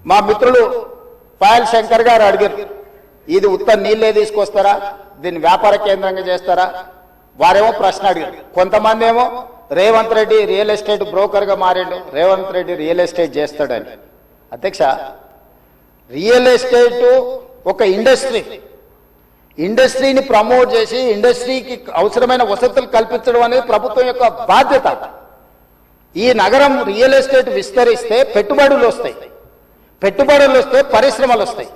మా మిత్రులు పాయల్ శంకర్ గారు అడిగారు, ఇది ఉత్త నీళ్ళే తీసుకొస్తారా, దీన్ని వ్యాపార కేంద్రంగా చేస్తారా? వారేమో ప్రశ్న అడిగారు. కొంతమంది ఏమో రేవంత్ రెడ్డి రియల్ ఎస్టేట్ బ్రోకర్గా మారిండు, రేవంత్ రెడ్డి రియల్ ఎస్టేట్ చేస్తాడని. అధ్యక్ష, రియల్ ఎస్టేట్ ఒక ఇండస్ట్రీని ప్రమోట్ చేసి ఇండస్ట్రీకి అవసరమైన వసతులు కల్పించడం అనేది ప్రభుత్వం యొక్క బాధ్యత. ఈ నగరం రియల్ ఎస్టేట్ విస్తరిస్తే పెట్టుబడులు వస్తాయి, పెట్టుబడులు వస్తే పరిశ్రమలు వస్తాయి,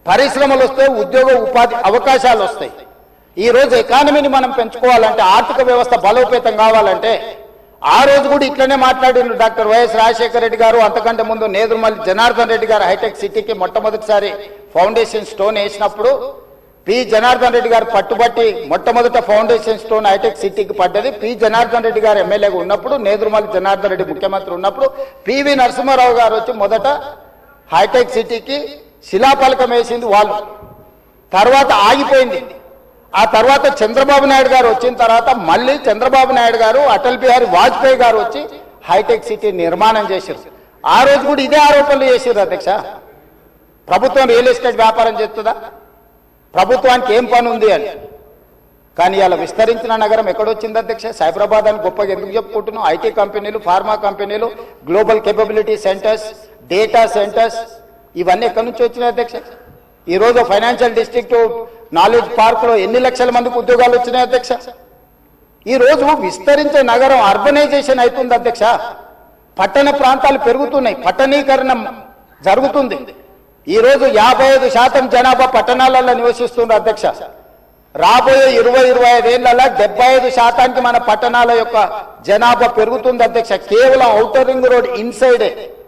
పరిశ్రమలు వస్తే ఉద్యోగ ఉపాధి అవకాశాలు వస్తాయి. ఈ రోజు ఎకానమీని మనం పెంచుకోవాలంటే, ఆర్థిక వ్యవస్థ బలోపేతం కావాలంటే, ఆ రోజు కూడా ఇట్లనే మాట్లాడిన డాక్టర్ వైఎస్ రాజశేఖర రెడ్డి గారు, అంతకంటే ముందు నేదురుమల్లి జనార్దన్ రెడ్డి గారు హైటెక్ సిటీకి మొట్టమొదటిసారి ఫౌండేషన్ స్టోన్ వేసినప్పుడు పి జనార్దన్ రెడ్డి గారు పట్టుబట్టి మొట్టమొదట ఫౌండేషన్ స్టోన్ హైటెక్ సిటీకి పడ్డది. పి జనార్దన్ రెడ్డి గారు ఎమ్మెల్యేగా ఉన్నప్పుడు, నేదురుమల్లి జనార్దన్ రెడ్డి ముఖ్యమంత్రి ఉన్నప్పుడు పివి నరసింహారావు గారు వచ్చి మొదట హైటెక్ సిటీకి శిలాఫలకం వేసింది వాళ్ళు. తర్వాత ఆగిపోయింది. ఆ తర్వాత చంద్రబాబు నాయుడు గారు వచ్చిన తర్వాత మళ్ళీ చంద్రబాబు నాయుడు గారు, అటల్ బిహారీ వాజ్పేయి గారు వచ్చి హైటెక్ సిటీ నిర్మాణం చేశారు. ఆ రోజు కూడా ఇదే ఆరోపణలు చేశారు. అధ్యక్ష, ప్రభుత్వం రియల్ ఎస్టేట్ వ్యాపారం చేస్తుందా? ప్రభుత్వానికి ఏం పని ఉంది అని. కానీ ఇలా విస్తరించిన నగరం ఎక్కడొచ్చింది అధ్యక్ష? సైబరాబాద్ అని గొప్పగా ఎందుకు చెప్పుకుంటున్నాం? ఐటీ కంపెనీలు, ఫార్మా కంపెనీలు, global capability centres, data centres, ఇవన్నీ ఎక్కడి నుంచి వచ్చినాయి అధ్యక్ష? ఈరోజు ఫైనాన్షియల్ డిస్ట్రిక్ట్, నాలెడ్జ్ పార్క్ లో ఎన్ని లక్షల మందికి ఉద్యోగాలు వచ్చినాయి అధ్యక్ష? ఈ రోజు విస్తరించే నగరం అర్బనైజేషన్ అవుతుంది అధ్యక్ష. పట్టణ ప్రాంతాలు పెరుగుతున్నాయి, పట్టణీకరణ జరుగుతుంది. ఈ రోజు 55% జనాభా పట్టణాలలో నివసిస్తున్నారు అధ్యక్ష. రాబోయే 20-25 ఏళ్లలో 75% మన పట్టణాల యొక్క జనాభా పెరుగుతుంది అధ్యక్ష. కేవలం ఔటర్ రింగ్ రోడ్ ఇన్సైడే